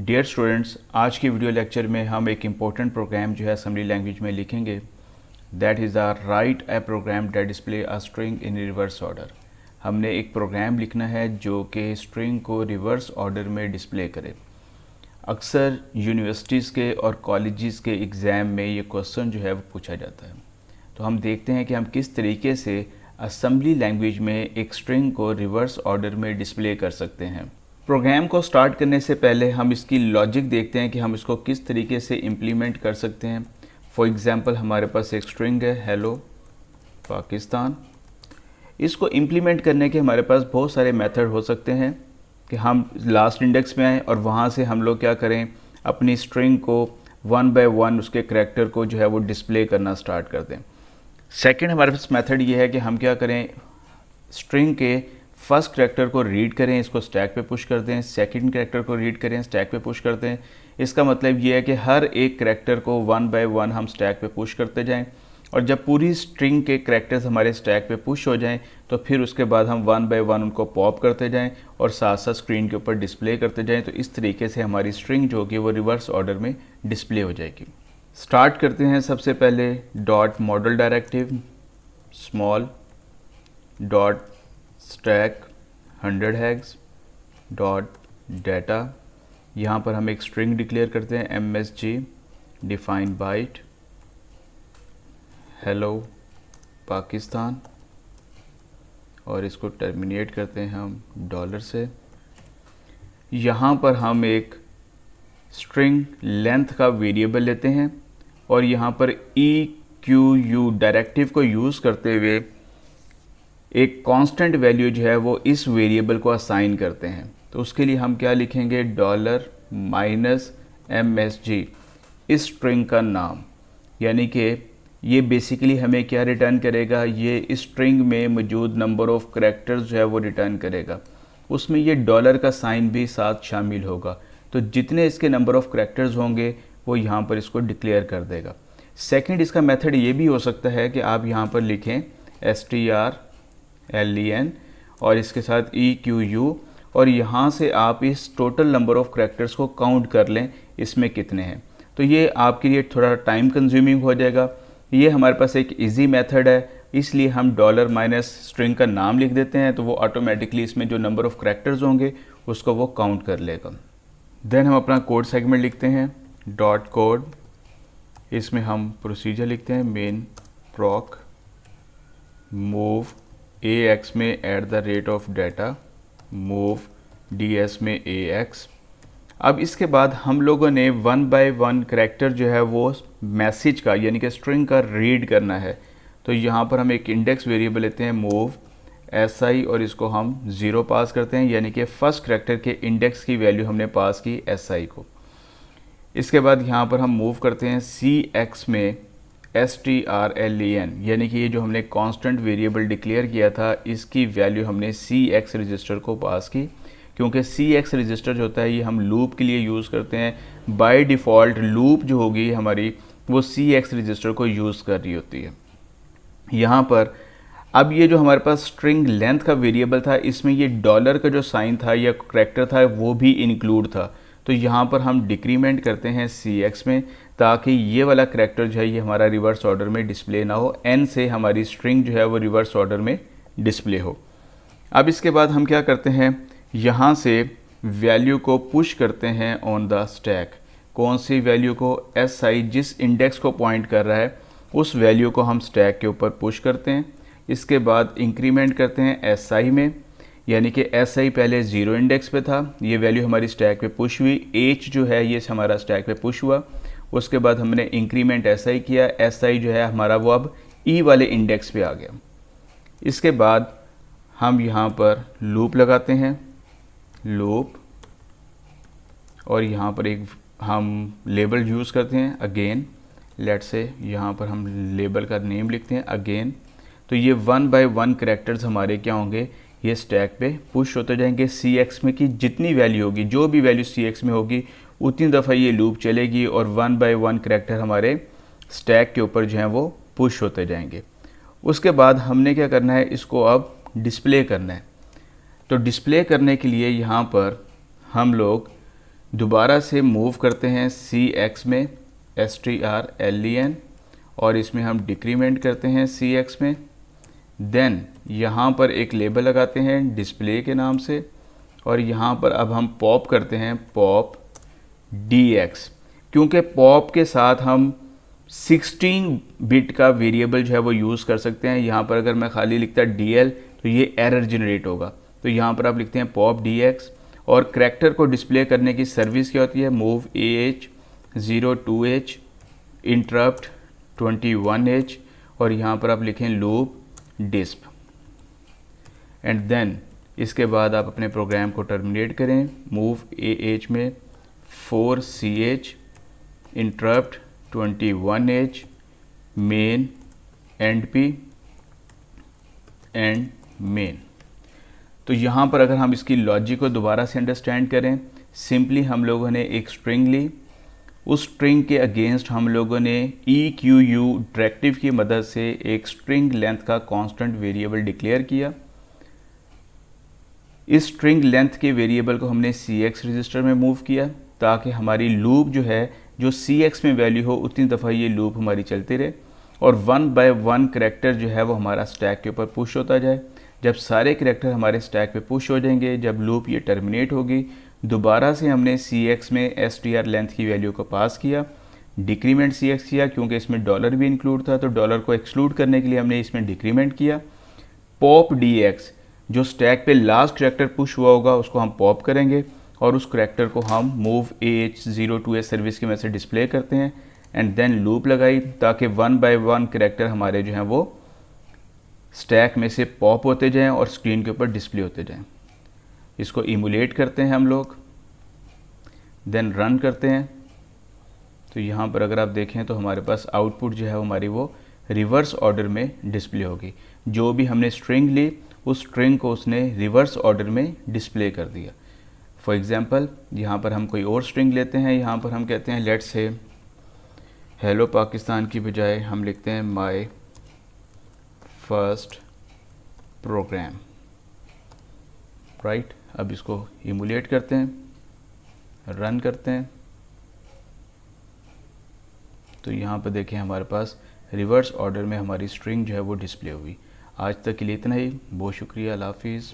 Dear students, आज की video lecture में हम एक इम्पोर्टेंट प्रोग्राम जो है असेंबली लैंग्वेज में लिखेंगे। That is the write a program that display a string in reverse order. हमने एक प्रोग्राम लिखना है जो कि स्ट्रिंग को रिवर्स ऑर्डर में डिस्प्ले करे। अक्सर यूनिवर्सिटीज़ के और कॉलेजेस के एग्ज़ाम में ये क्वेश्चन जो है वो पूछा जाता है। तो हम देखते हैं कि हम किस तरीके से असेंबली लैंग्वेज में एक स्ट्रिंग को रिवर्स ऑर्डर में डिस्प्ले कर सकते हैं। प्रोग्राम को स्टार्ट करने से पहले हम इसकी लॉजिक देखते हैं कि हम इसको किस तरीके से इम्प्लीमेंट कर सकते हैं। फॉर एग्ज़ाम्पल, हमारे पास एक स्ट्रिंग है हेलो पाकिस्तान। इसको इम्प्लीमेंट करने के हमारे पास बहुत सारे मेथड हो सकते हैं कि हम लास्ट इंडेक्स में आएँ और वहाँ से हम लोग क्या करें, अपनी स्ट्रिंग को वन बाय वन उसके करैक्टर को जो है वो डिस्प्ले करना स्टार्ट कर दें। सेकेंड हमारे पास मेथड ये है कि हम क्या करें, स्ट्रिंग के फर्स्ट करैक्टर को रीड करें, इसको स्टैक पे पुश कर दें। सेकंड करैक्टर को रीड करें, स्टैक पे पुश कर दें। इसका मतलब ये है कि हर एक करैक्टर को वन बाय वन हम स्टैक पे पुश करते जाएं और जब पूरी स्ट्रिंग के करैक्टर्स हमारे स्टैक पे पुश हो जाएं तो फिर उसके बाद हम वन बाय वन उनको पॉप करते जाएं और साथ साथ स्क्रीन के ऊपर डिस्प्ले करते जाएं। तो इस तरीके से हमारी स्ट्रिंग जो होगी वो रिवर्स ऑर्डर में डिस्प्ले हो जाएगी। स्टार्ट करते हैं सबसे पहले dot model directive small dot stack 100 हैग्स डॉट डाटा। यहाँ पर हम एक स्ट्रिंग डिक्लेयर करते हैं MSG define byte hello Pakistan और इसको टर्मिनेट करते हैं हम डॉलर से। यहाँ पर हम एक स्ट्रिंग लेंथ का वेरिएबल लेते हैं और यहाँ पर EQU डायरेक्टिव को यूज़ करते हुए एक कांस्टेंट वैल्यू जो है वो इस वेरिएबल को असाइन करते हैं। तो उसके लिए हम क्या लिखेंगे, $-MSG इस स्ट्रिंग का नाम, यानी कि ये बेसिकली हमें क्या रिटर्न करेगा, ये इस स्ट्रिंग में मौजूद नंबर ऑफ़ करैक्टर्स जो है वो रिटर्न करेगा। उसमें ये डॉलर का साइन भी साथ शामिल होगा। तो जितने इसके नंबर ऑफ़ करैक्टर्स होंगे वो यहाँ पर इसको डिक्लेयर कर देगा। सेकंड इसका मेथड ये भी हो सकता है कि आप यहाँ पर लिखें strlen और इसके साथ EQU और यहाँ से आप इस टोटल नंबर ऑफ़ करैक्टर्स को काउंट कर लें इसमें कितने हैं। तो ये आपके लिए थोड़ा टाइम कंज्यूमिंग हो जाएगा। ये हमारे पास एक इजी मेथड है, इसलिए हम डॉलर माइनस स्ट्रिंग का नाम लिख देते हैं तो वो ऑटोमेटिकली इसमें जो नंबर ऑफ़ करैक्टर्स होंगे उसको वो काउंट कर लेगा। देन हम अपना कोड सेगमेंट लिखते हैं डॉट कोड। इसमें हम प्रोसीजर लिखते हैं मेन प्रॉक मूव AX में @data मूव DS में AX। अब इसके बाद हम लोगों ने वन बाय वन करैक्टर जो है वो मैसेज का यानी कि स्ट्रिंग का रीड करना है। तो यहाँ पर हम एक इंडेक्स वेरिएबल लेते हैं मूव SI और इसको हम 0 पास करते हैं, यानी कि फर्स्ट करैक्टर के इंडेक्स की वैल्यू हमने पास की SI को। इसके बाद यहाँ पर हम मूव करते हैं CX में strlen, यानी कि ये जो हमने कांस्टेंट वेरिएबल डिक्लेयर किया था इसकी वैल्यू हमने CX रजिस्टर को पास की, क्योंकि CX रजिस्टर जो होता है ये हम लूप के लिए यूज़ करते हैं। बाय डिफ़ॉल्ट लूप जो होगी हमारी वो CX रजिस्टर को यूज़ कर रही होती है। यहाँ पर अब ये जो हमारे पास स्ट्रिंग लेंथ का वेरिएबल था इसमें ये डॉलर का जो साइन था या करैक्टर था वो भी इंक्लूड था। तो यहाँ पर हम डिक्रीमेंट करते हैं CX में ताकि ये वाला करैक्टर जो है ये हमारा रिवर्स ऑर्डर में डिस्प्ले ना हो, N से हमारी स्ट्रिंग जो है वो रिवर्स ऑर्डर में डिस्प्ले हो। अब इसके बाद हम क्या करते हैं, यहाँ से वैल्यू को पुश करते हैं ऑन द स्टैक। कौन सी वैल्यू को, SI जिस इंडेक्स को पॉइंट कर रहा है उस वैल्यू को हम स्टैक के ऊपर पुश करते हैं। इसके बाद इंक्रीमेंट करते हैं SI में, यानी कि SI पहले 0 इंडेक्स पे था, ये वैल्यू हमारी स्टैक पे पुश हुई। H जो है ये हमारा स्टैक पे पुश हुआ। उसके बाद हमने इंक्रीमेंट SI किया, SI जो है हमारा वो अब E वाले इंडेक्स पे आ गया। इसके बाद हम यहाँ पर लूप लगाते हैं, लूप, और यहाँ पर एक हम लेबल यूज़ करते हैं अगेन। लेट्स से यहाँ पर हम लेबल का नेम लिखते हैं अगेन। तो ये वन बाय वन करैक्टर्स हमारे क्या होंगे, ये स्टैक पे पुश होते जाएंगे। CX में की जितनी वैल्यू होगी, जो भी वैल्यू CX में होगी उतनी दफ़ा ये लूप चलेगी और वन बाय वन करैक्टर हमारे स्टैक के ऊपर जो हैं वो पुश होते जाएंगे। उसके बाद हमने क्या करना है, इसको अब डिस्प्ले करना है। तो डिस्प्ले करने के लिए यहाँ पर हम लोग दोबारा से मूव करते हैं CX में, STRLEN, और इसमें हम डिक्रीमेंट करते हैं CX में। देन यहाँ पर एक लेबल लगाते हैं डिस्प्ले के नाम से, और यहाँ पर अब हम पॉप करते हैं पॉप DX, क्योंकि पॉप के साथ हम 16 बिट का वेरिएबल जो है वो यूज़ कर सकते हैं। यहाँ पर अगर मैं खाली लिखता DL तो ये एरर जनरेट होगा, तो यहाँ पर आप लिखते हैं पॉप DX। और करैक्टर को डिस्प्ले करने की सर्विस क्या होती है, move AH 02H, interrupt 21H, और यहाँ पर आप लिखें लूप डिस्प। एंड देन इसके बाद आप अपने प्रोग्राम को टर्मिनेट करें, मूव AH में 4CH, interrupt 21H, main and P and main. तो यहाँ पर अगर हम इसकी लॉजिक को दोबारा से अंडरस्टैंड करें, सिंपली हम लोगों ने एक स्ट्रिंग ली, उस स्ट्रिंग के अगेंस्ट हम लोगों ने EQU डायरेक्टिव की मदद से एक स्ट्रिंग लेंथ का कांस्टेंट वेरिएबल डिक्लेयर किया। इस स्ट्रिंग लेंथ के वेरिएबल को हमने CX रजिस्टर में मूव किया, ताकि हमारी लूप जो है जो CX में वैल्यू हो उतनी दफ़ा ये लूप हमारी चलती रहे, और 1 बाय 1 करैक्टर जो है वो हमारा स्टैक के ऊपर पुश होता जाए। जब सारे करैक्टर हमारे स्टैक पे पुश हो जाएंगे, जब लूप ये टर्मिनेट होगी, दोबारा से हमने CX में STR लेंथ की वैल्यू को पास किया, डिक्रीमेंट CX किया, क्योंकि इसमें डॉलर भी इंक्लूड था, तो डॉलर को एक्सक्लूड करने के लिए हमने इसमें डिक्रीमेंट किया। पॉप DX, जो स्टैक पे लास्ट करैक्टर पुश हुआ होगा उसको हम पॉप करेंगे, और उस करैक्टर को हम मूव AH 02H सर्विस की मदद से डिस्प्ले करते हैं। एंड देन लूप लगाई, ताकि 1 बाय 1 करैक्टर हमारे जो हैं वो स्टैक में से पॉप होते जाएं और स्क्रीन के ऊपर डिस्प्ले होते जाएं। इसको इमुलेट करते हैं हम लोग, देन रन करते हैं। तो यहाँ पर अगर आप देखें तो हमारे पास आउटपुट जो है हमारी वो रिवर्स ऑर्डर में डिस्प्ले होगी। जो भी हमने स्ट्रिंग ली उस स्ट्रिंग को उसने रिवर्स ऑर्डर में डिस्प्ले कर दिया। फॉर एग्जांपल यहाँ पर हम कोई और स्ट्रिंग लेते हैं, यहाँ पर हम कहते हैं लेट्स से हेलो पाकिस्तान की बजाय हम लिखते हैं माय फर्स्ट प्रोग्राम, राइट। अब इसको इमुलेट करते हैं, रन करते हैं। तो यहाँ पर देखें हमारे पास रिवर्स ऑर्डर में हमारी स्ट्रिंग जो है वो डिस्प्ले हुई। आज तक के लिए इतना ही, बहुत शुक्रिया, अल्लाह हाफिज़।